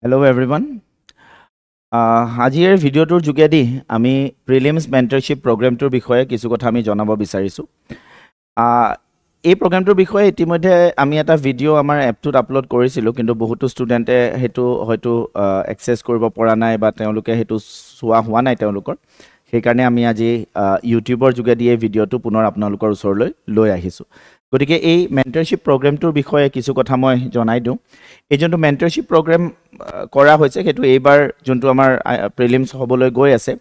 Hello everyone. আজিৰ ভিডিঅ'টোৰ যোগেদি আমি প্ৰিলিমছ মেণ্টৰশ্বিপ প্ৰগ্ৰেমটোৰ বিষয়ে কিছু কথা আমি জনাব বিচাৰিছোঁ। এই প্ৰগ্ৰেমটোৰ বিষয়ে ইতিমধ্যে আমি এটা ভিডিঅ' আমাৰ এপটোত আপলোড কৰিছিলোঁ, কিন্তু বহুতো ষ্টুডেণ্টে সেইটো হয়তো এক্সেছ কৰিব পৰা নাই বা তেওঁলোকে সেইটো চোৱা হোৱা নাই তেওঁলোকৰ। সেইকাৰণে আমি আজি ইউটিউবৰ যোগেদি এই ভিডিঅ'টো পুনৰ আপোনালোকৰ ওচৰলৈ লৈ আহিছোঁ। গতিকে এই মেণ্টৰশ্বিপ প্ৰগ্ৰেমটোৰ বিষয়ে কিছু কথা মই জনাই দিওঁ। এই যোনটো মেণ্টৰশ্বিপ প্ৰগ্ৰেম কৰা হৈছে সেইটো এইবাৰ যোনটো আমাৰ প্ৰিলিমছ হ'বলৈ গৈ আছে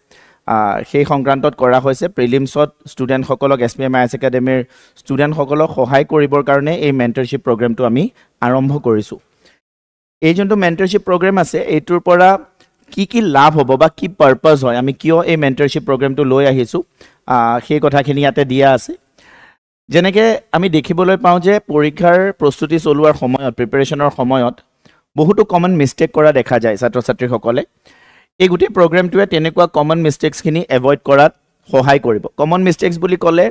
সেই সংক্ৰান্তত কৰা হৈছে। প্ৰিলিমছত ষ্টুডেণ্টসকলক SPM IAS একাডেমীৰ ষ্টুডেণ্টসকলক সহায় কৰিবৰ কাৰণে এই মেণ্টৰশ্বিপ প্ৰগ্ৰেমটো আমি আৰম্ভ কৰিছোঁ। এই যোনটো মেণ্টৰশ্বিপ প্ৰগ্ৰেম আছে এইটোৰ পৰা কি লাভ হ'ব বা কি পাৰ্পাছ হয়, আমি কিয় এই মেণ্টৰশ্বিপ প্ৰগ্ৰেমটো লৈ আহিছোঁ, সেই কথাখিনি ইয়াতে দিয়া আছে। যেনেকৈ আমি দেখিবলৈ পাওঁ যে পৰীক্ষাৰ প্ৰস্তুতি চলোৱাৰ সময়ত, প্ৰিপেৰেশ্যনৰ সময়ত বহুতো কমন মিষ্টেক কৰা দেখা যায় ছাত্ৰ ছাত্ৰীসকলে। এই গোটেই প্ৰগ্ৰেমটোৱে তেনেকুৱা কমন মিষ্টেক্সখিনি এভইড কৰাত সহায় কৰিব। কমন মিষ্টেক্স বুলি ক'লে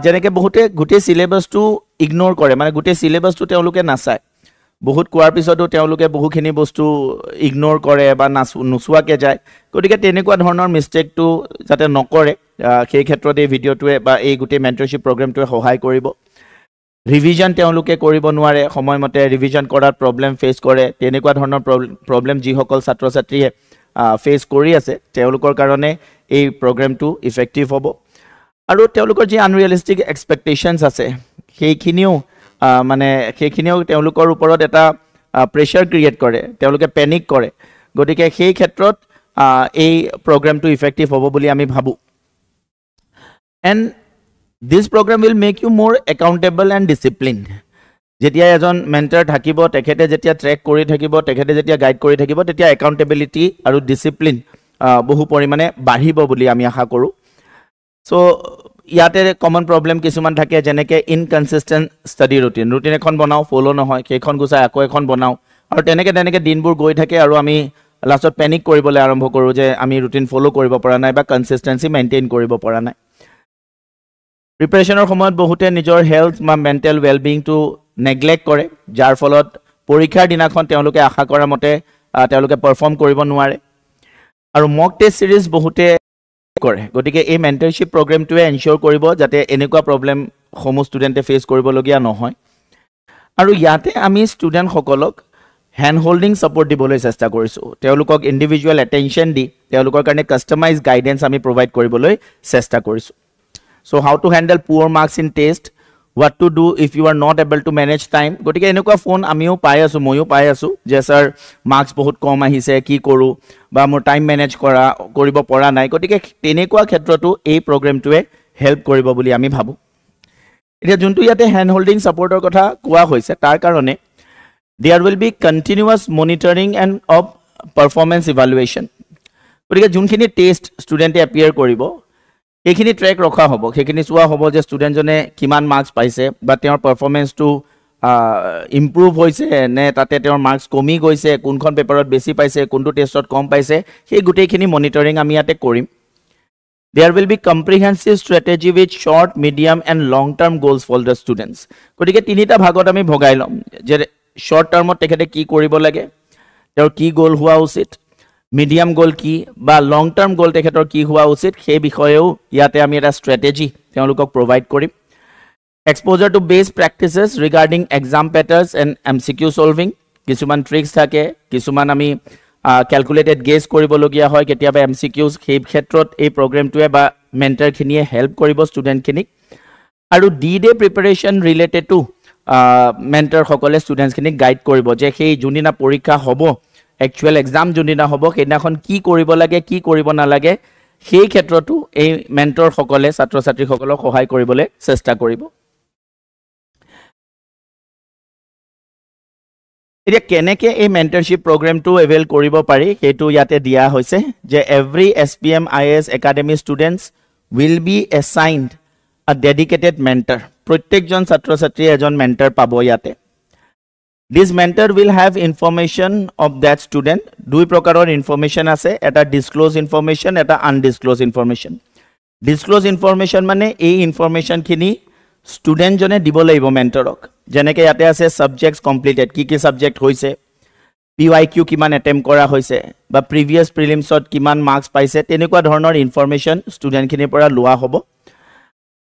যেনেকৈ বহুতে গোটেই চিলেবাছটো ইগন'ৰ কৰে, মানে গোটেই চিলেবাছটো তেওঁলোকে নাচায়। বহুত কোৱাৰ পিছতো তেওঁলোকে বহুখিনি বস্তু ইগন'ৰ কৰে বা নোচোৱাকৈ যায়। গতিকে তেনেকুৱা ধৰণৰ মিষ্টেকটো যাতে নকৰে, সেই ক্ষেত্ৰত এই ভিডিঅ'টোৱে বা এই গোটেই মেণ্টৰশ্বিপ প্ৰগ্ৰেমটোৱে সহায় কৰিব। ৰিভিজন তেওঁলোকে কৰিব নোৱাৰে, সময়মতে ৰিভিজন কৰাত প্ৰব্লেম ফেচ কৰে। তেনেকুৱা ধৰণৰ প্ৰব্লেম যিসকল ছাত্ৰ ছাত্ৰীয়ে ফেচ কৰি আছে তেওঁলোকৰ কাৰণে এই প্ৰগ্ৰেমটো ইফেক্টিভ হ'ব। আৰু তেওঁলোকৰ যি আনৰিয়েলিষ্টিক এক্সপেক্টেশ্যনছ আছে সেইখিনিও তেওঁলোকৰ ওপৰত এটা প্ৰেছাৰ ক্ৰিয়েট কৰে, তেওঁলোকে পেনিক কৰে। গতিকে সেই ক্ষেত্ৰত এই প্ৰগ্ৰেমটো ইফেক্টিভ হ'ব বুলি আমি ভাবোঁ। And this programme will make you more accountable and disciplined. যেতিয়া এজন মেণ্টাৰ থাকিব, তেখেতে যেতিয়া ট্ৰেক কৰি থাকিব, তেখেতে যেতিয়া গাইড কৰি থাকিব, তেতিয়া একাউণ্টেবিলিটি আৰু ডিচিপ্লিন বহু পৰিমাণে বাঢ়িব বুলি আমি আশা কৰোঁ। চ' ইয়াতে কমন প্ৰব্লেম কিছুমান থাকে, যেনেকৈ ইনকনচিষ্টেণ্ট ষ্টাডি ৰুটিন এখন বনাওঁ, ফ'ল' নহয়, সেইখন গুচাই আকৌ এখন বনাওঁ, আৰু তেনেকৈ দিনবোৰ গৈ থাকে আৰু আমি লাষ্টত পেনিক কৰিবলৈ আৰম্ভ কৰোঁ যে আমি ৰুটিন ফ'ল' কৰিব পৰা নাই বা কনচিষ্টেঞ্চি মেইনটেইন কৰিব পৰা নাই। প্ৰিপেৰেশ্যনৰ সময়ত বহুতে নিজৰ হেল্থ বা মেণ্টেল ৱেলবিংটো নেগলেক্ট কৰে, যাৰ ফলত পৰীক্ষাৰ দিনাখন তেওঁলোকে আশা কৰা মতে তেওঁলোকে পাৰফৰ্ম কৰিব নোৱাৰে। আৰু মক টেষ্ট চিৰিজ বহুতে কৰে। গতিকে এই মেণ্টৰশ্বিপ প্ৰগ্ৰেমটোৱে এনচিয়'ৰ কৰিব যাতে এনেকুৱা প্ৰব্লেমসমূহ ষ্টুডেণ্টে ফেচ কৰিবলগীয়া নহয়। আৰু ইয়াতে আমি ষ্টুডেণ্টসকলক হেণ্ড হোল্ডিং ছাপৰ্ট দিবলৈ চেষ্টা কৰিছোঁ। তেওঁলোকক ইণ্ডিভিজুৱেল এটেনশ্যন দি তেওঁলোকৰ কাৰণে কাষ্টমাইজ গাইডেঞ্চ আমি প্ৰভাইড কৰিবলৈ চেষ্টা কৰিছোঁ। So' how to handle poor marks in test, what to do if you are not able to manage time. গতিকে এনেকুৱা ফোন আমিও পাই আছোঁ, ময়ো পাই আছোঁ যে ছাৰ মাৰ্কছ বহুত কম আহিছে, কি কৰোঁ, বা মোৰ টাইম মেনেজ কৰিব পৰা নাই। গতিকে তেনেকুৱা ক্ষেত্ৰতো এই প্ৰগ্ৰেমটোৱে হেল্প কৰিব বুলি আমি ভাবোঁ। এতিয়া যোনটো ইয়াতে হেণ্ড হোল্ডিং ছাপৰ্টৰ কথা কোৱা হৈছে তাৰ কাৰণে there will be continuous monitoring and of performance evaluation. গতিকে যোনখিনি টেষ্ট ষ্টুডেণ্টে এপিয়াৰ কৰিব সেইখিনি ট্ৰেক ৰখা হ'ব, সেইখিনি চোৱা হ'ব যে ষ্টুডেণ্টজনে কিমান মাৰ্কছ পাইছে বা তেওঁৰ পাৰফৰ্মেঞ্চটো ইম্প্ৰুভ হৈছে নে তাতে তেওঁৰ মাৰ্কছ কমি গৈছে, কোনখন পেপাৰত বেছি পাইছে, কোনটো টেষ্টত কম পাইছে, সেই গোটেইখিনি মনিটৰিং আমি ইয়াতে কৰিম। There will be comprehensive strategy with short, medium and long term goals for the students. গতিকে তিনিটা ভাগত আমি ভগাই ল'ম যে শ্বৰ্ট টাৰ্মত তেখেতে কি কৰিব লাগে, তেওঁৰ কি গ'ল হোৱা উচিত, মিডিয়াম গ'ল কি বা লং টাৰ্ম গ'ল তেখেতৰ কি হোৱা উচিত, সেই বিষয়েও ইয়াতে আমি এটা ষ্ট্ৰেটেজি তেওঁলোকক প্ৰভাইড কৰিম। Exposure to best practices regarding exam patterns and MCQ solving. কিছুমান ট্ৰিক্স থাকে, কিছুমান আমি কেলকুলেটেড গেছ কৰিবলগীয়া হয় কেতিয়াবা MCQs, সেই ক্ষেত্ৰত এই প্ৰগ্ৰেমটোৱে বা মেণ্টাৰখিনিয়ে হেল্প কৰিব ষ্টুডেণ্টখিনিক। আৰু ডে প্ৰিপেৰেশ্যন ৰিলেটেড টু মেণ্টাৰসকলে ষ্টুডেণ্টছখিনিক গাইড কৰিব যে সেই যোনদিনা পৰীক্ষা হ'ব, একচুৱেল এক্সাম যোনদিনা হ'ব, সেইদিনাখন কি কৰিব লাগে, কি কৰিব নালাগে, সেই ক্ষেত্ৰতো এই মেণ্টৰসকলে ছাত্ৰ ছাত্ৰীসকলক সহায় কৰিবলৈ চেষ্টা কৰিব। এতিয়া কেনেকৈ এই মেণ্টৰশ্বিপ প্ৰগ্ৰেমটো এভেইল কৰিব পাৰি সেইটো ইয়াতে দিয়া হৈছে যে every SPM IAS academy students will be assigned a dedicated mentor. প্ৰত্যেকজন ছাত্ৰ ছাত্ৰীয়ে এজন মেণ্টাৰ পাব ইয়াতে। This mentor will have information of that student. দুই প্ৰকাৰৰ ইনফৰ্মেশ্যন আছে, এটা ডিছক্ল'জ ইনফৰ্মেশ্যন, এটা আনডিছক্ল'জ ইনফৰ্মেশ্যন। ডিছক্ল'জ ইনফৰ্মেশ্যন মানে এই ইনফৰ্মেশ্যনখিনি ষ্টুডেণ্টজনে দিব লাগিব মেণ্টৰক। যেনেকৈ ইয়াতে আছে ছাবজেক্টছ কমপ্লিটেড, কি কি ছাবজেক্ট হৈছে, PYQ কিমান এটেম্প কৰা হৈছে বা প্ৰিভিয়াছ প্ৰিলিমছত কিমান মাৰ্কছ পাইছে তেনেকুৱা ধৰণৰ ইনফৰমেশ্যন ষ্টুডেণ্টখিনিৰ পৰা লোৱা হ'ব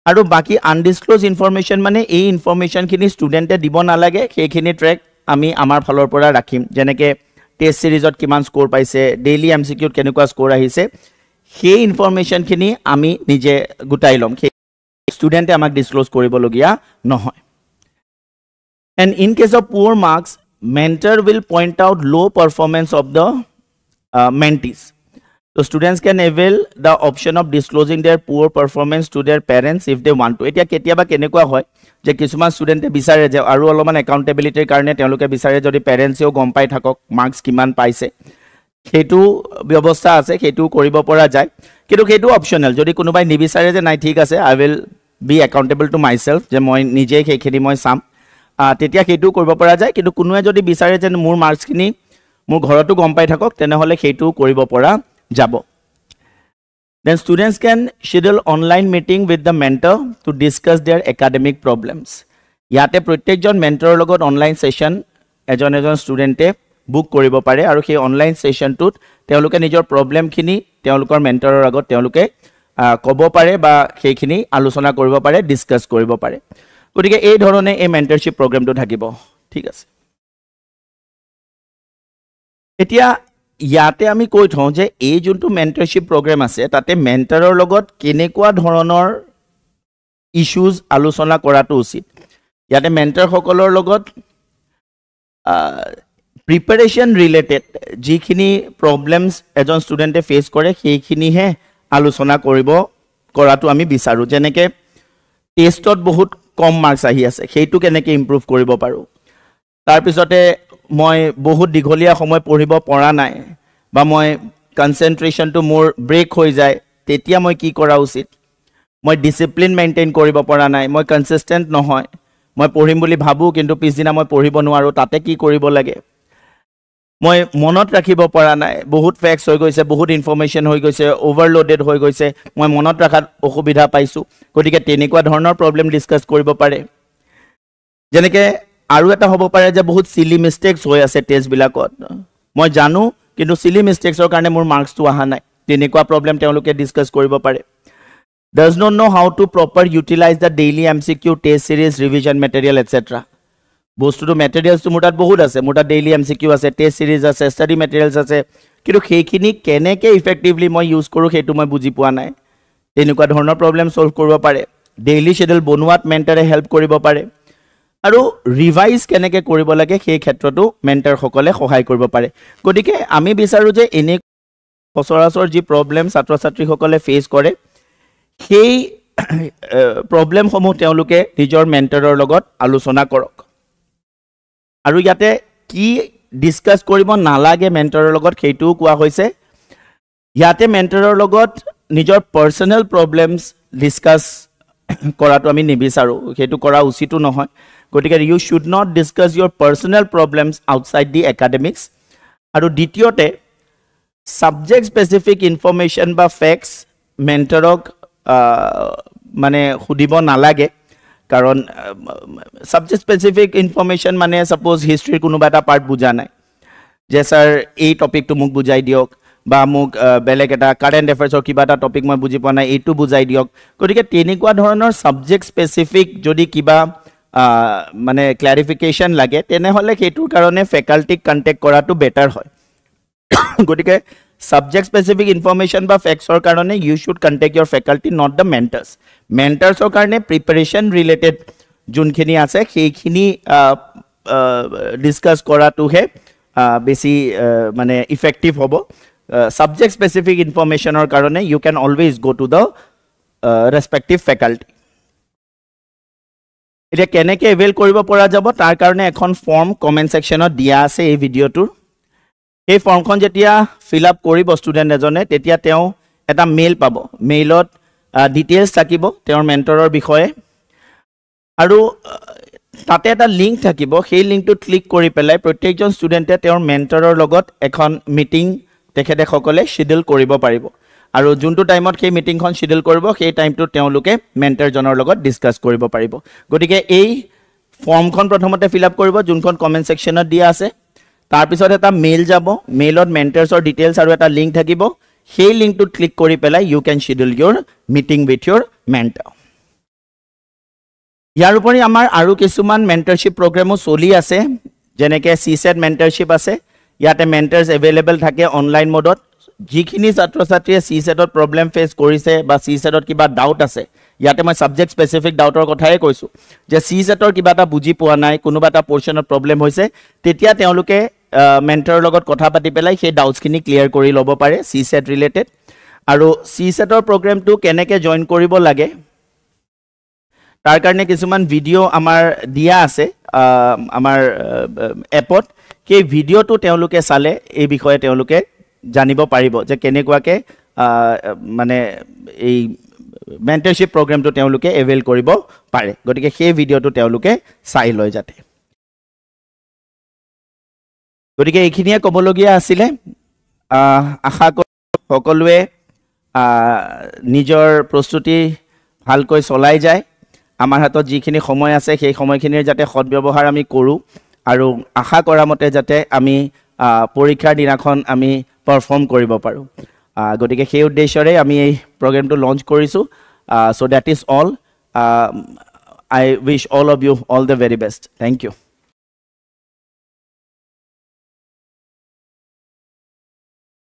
আৰু বাকি আনডিসক্লোজ ইনফৰমেশ্যন মানে এই ইনফৰমেশ্যনখিনি ষ্টুডেণ্টে দিব নালাগে সেইখিনি ট্ৰেক আমি আমাৰ ফালৰ পৰা ৰাখিম যেনেকৈ টেষ্ট সিৰিজত কিমান স্কোৰ পাইছে ডেইলি MCQত কেনেকুৱা স্কোৰ আহিছে সেই ইনফৰমেশ্যনখিনি আমি নিজে গোটাই ল'ম ষ্টুডেণ্টে আমাক ডিসক্লোজ কৰিবলগীয়া নহয় and in case of poor marks mentor will point out low performance of the mentees so students can avail the option of disclosing their poor performance to their parents if they want to etia ketiaba kenekwa hoy je kisuma student e bisare je aru oloman accountability karone teoluke bisare jodi parents eo gom pai thakok marks kiman paise hetu byabostha ase hetu koribo pora jay kintu hetu optional jodi kunubai nibisare je nai thik ase I will be accountable to myself je moi nije hekhini moi sam তেতিয়া সেইটো কৰিব পৰা যায় কিন্তু কোনোৱে যদি বিচাৰে যে মোৰ মাৰ্কছখিনি মোৰ ঘৰটো গম পাই থাকক তেনেহলে সেইটো কৰিব পৰা যাব then students can schedule online meeting with the mentor to discuss their academic problems ইয়াতে প্ৰত্যেকজন মেন্টৰৰ লগত অনলাইন সেশন এজন ষ্টুডেণ্টে বুক কৰিব পাৰে আৰু সেই অনলাইন সেশনটোত তেওঁলোকে নিজৰ প্ৰবলেমখিনি তেওঁলোকৰ মেন্টৰৰ আগত তেওঁলোকে ক'ব পাৰে বা সেইখিনি আলোচনা কৰিব পাৰে ডিসকাস কৰিব পাৰে গতিকে এই ধৰণে এই মেন্টৰশ্বিপ প্ৰগ্ৰামটো থাকিব ঠিক আছে এতিয়া ইয়াতে আমি কৈ থওঁ যে এই যোনটো মেন্টৰশ্বিপ প্ৰগ্ৰাম আছে তাতে মেন্টৰৰ লগত কেনেকুৱা ধৰণৰ ইস্যুজ আলোচনা কৰাটো উচিত ইয়াতে মেন্টৰ সকলৰ লগত প্ৰিপাৰেচন ৰিলেটেড যিখিনি প্ৰবলেমছ এজন ষ্টুডেণ্টে ফেচ কৰে সেইখিনিহে আলোচনা কৰাটো আমি বিচাৰো যেনেকৈ টেষ্টত বহুত কম মাৰ্কছ আহি আছে সেইটো কেনেকৈ ইমপ্ৰুভ কৰিব পাৰো তাৰ পিছতে মই বহুত দীঘলীয়া সময় পঢ়িব পৰা নাই বা মই কনসেন্ট্ৰেচনটো মোৰ ব্ৰেক হৈ যায় তেতিয়া মই কি কৰা উচিত মই ডিসিপ্লিন মেইনটেইন কৰিব পৰা নাই মই কনসিস্টেন্ট নহয় মই পঢ়িম বুলি ভাবো কিন্তু পিছদিনা মই পঢ়িব নোৱাৰো তাতে কি কৰিব লাগে মই মনত ৰাখিব পৰা নাই বহুত ফ্যাক্টস হৈ গৈছে বহুত ইনফৰমেশন হৈ গৈছে ওভাৰলোডেড হৈ গৈছে মই মনত ৰাখাত অসুবিধা পাইছো গতিকে তেনেকুৱা ধৰণৰ প্ৰবলেম ডিসকাস কৰিব পাৰে যেনেকৈ আৰু এটা হ'ব পাৰে যে বহুত সিলি মিস্টেকস হৈ আছে টেষ্ট বিলাকত মই জানো কিন্তু সিলি মিস্টেকসৰ কাৰণে মোৰ মাৰ্কছটো আহা নাই তেনেকুৱা প্ৰবলেম তেওঁলোকে ডিসকাস কৰিব পাৰে does not know how to proper utilize the daily MCQ test series revision material etc বস্তুটো মেটেৰিয়েলছটো মোটাত বহুত আছে মোটা ডেইলি MCQ আছে টেষ্ট সিৰিজ আছে ষ্টাডি মেটেৰিয়েলছ আছে কিন্তু সেইখিনি কেনেকৈ ইফেক্টিভলি মই ইউজ কৰো সেইটো মই বুজি পোৱা নাই তেনেকুৱা ধৰণৰ প্ৰবলেম সলভ কৰিব পাৰে ডেইলি শেডিউল বনোৱাত মেন্টৰে হেল্প কৰিব পাৰে আৰু ৰিভাইজ কেনেকৈ কৰিব লাগে সেই ক্ষেত্ৰতো মেন্টৰ সকলে সহায় কৰিব পাৰে গতিকে আমি বিচাৰো যে এনে সচৰাচৰ যি প্ৰবলেম ছাত্ৰ ছাত্ৰী সকলে ফেচ কৰে সেই প্ৰবলেম সমূহ তেওঁলোকে নিজৰ মেন্টৰৰ লগত আলোচনা কৰক আৰু ইয়াতে কি ডিসকাস কৰিব নালাগে মেন্টৰৰ লগত সেইটো কোৱা হৈছে ইয়াতে মেন্টৰৰ লগত নিজৰ পাৰ্সোনাল প্ৰবলেমছ ডিসকাস কৰাটো আমি নিবিচাৰো সেইটো কৰা উচিত নহয় গতিকে you should not discuss your personal problems outside the academics আৰু দ্বিতীয়তে সাবজেক্ট স্পেসিফিক ইনফৰমেশন বা ফ্যাক্টস মেন্টৰক মানে খুদিব নালাগে কাৰণ সাবজেক্ট স্পেসিফিক ইনফৰমেশন মানে সাপোজ হিষ্ট্ৰীৰ কোনোবা এটা পাৰ্ট বুজা নাই যে স্যাৰ এই টপিকটো মোক বুজাই দিয়ক বা মোক বেলেগ এটা কাৰেন্ট এফেয়াৰ্সৰ কিবা এটা টপিক মই বুজি পোৱা নাই এইটো বুজাই দিয়ক গতিকে তেনেকুৱা ধৰণৰ সাবজেক্ট স্পেসিফিক যদি কিবা মানে ক্লাৰিফিকেশন লাগে তেনেহলে সেইটোৰ কাৰণে ফেকাল্টিক কন্টেক্ট কৰাটো বেটাৰ হয় গতিকে subject specific information বা facts or karone you should contact your faculty not the mentors or karone preparation related junkhini ase heikhini discuss kora tu he besi mane effective hobo subject specific information or karone you can always go to the respective faculty এটা কেনেকৈ evil কৰিব পৰা যাব তাৰ কাৰণে এখন form comment সেকশনত দিয়া আছে এই ভিডিওটোৰ এই ফৰ্মখন যেতিয়া ফিল আপ কৰিব ষ্টুডেন্ট এজনে তেতিয়া তেওঁ এটা মেইল পাব মেইলত ডিটেইলছ থাকিব তেওঁৰ মেন্টৰৰ বিষয়ে আৰু তাতে এটা লিংক থাকিব সেই লিংকটো ক্লিক কৰি পেলাই প্ৰত্যেকজন ষ্টুডেন্টে তেওঁৰ মেন্টৰৰ লগত এখন মিটিং তেখেতে সকলে শিডিউল কৰিব পাৰিব আৰু যোনটো টাইমত সেই মিটিংখন শিডিউল কৰিব সেই টাইমটো তেওঁলোকে মেন্টৰজনৰ লগত ডিসকাস কৰিব পাৰিব গতিকে এই ফৰ্মখন প্ৰথমতে ফিল আপ কৰিব যোনখন কমেন্ট সেকশনত দিয়া আছে তাৰ পিছত এটা মেইল যাব মেইলত মেন্টৰছৰ ডিটেইলছ আৰু এটা লিংক থাকিব সেই লিংকটোত ক্লিক কৰি পেলাই you can schedule your meeting with your mentor ইয়াৰ উপৰি আমাৰ আৰু কিছুমান মেন্টৰশ্বিপ প্ৰগ্ৰামো চলি আছে যেনেকৈ CSET মেন্টৰশ্বিপ আছে ইয়াতে মেন্টৰছ এভেইলেবল থাকে অনলাইন মোডত যিখিনি ছাত্ৰ ছাত্ৰীয়ে CSETত প্ৰব্লেম ফেচ কৰিছে বা CSETত কিবা ডাউট আছে ইয়াতে মই সাবজেক্ট স্পেসিফিক ডাউটৰ কথাই কৈছো যে CSETৰ কিবা এটা বুজি পোৱা নাই কোনোবা এটা পৰ্চনত প্ৰব্লেম হৈছে তেতিয়া তেওঁলোকে মেন্টৰৰ লগত কথা পাতি পেলাই সেই ডাউটছখিনি ক্লিয়াৰ কৰি ল'ব পাৰে CSET ৰিলেটেড আৰু CSETৰ প্ৰগ্ৰামটো কেনেকৈ জয়েন কৰিব লাগে তাৰ কাৰণে কিছুমান ভিডিঅ' আমাৰ দিয়া আছে আমাৰ এপত সেই ভিডিঅ'টো তেওঁলোকে চালে এই বিষয়ে তেওঁলোকে জানিব পাৰিব যে কেনেকুৱাকৈ মানে এই মেন্টৰশ্বিপ প্ৰগ্ৰামটো তেওঁলোকে এভেইল কৰিব পাৰে গতিকে সেই ভিডিঅ'টো তেওঁলোকে চাই লয় যাতে গতিকে এইখিনিয়ে ক'বলগীয়া আছিলে আশা কৰোঁ সকলোৱে নিজৰ প্ৰস্তুতি ভালকৈ চলাই যায় আমাৰ হাতত যিখিনি সময় আছে সেই সময়খিনিৰ যাতে সদ্ব্যৱহাৰ আমি কৰোঁ আৰু আশা কৰা মতে যাতে আমি পৰীক্ষাৰ দিনাখন আমি পাৰফৰ্ম কৰিব পাৰোঁ গতিকে সেই উদ্দেশ্যৰে আমি এই প্ৰগ্ৰামটো লঞ্চ কৰিছোঁ so that is all I wish all of you all the very best thank you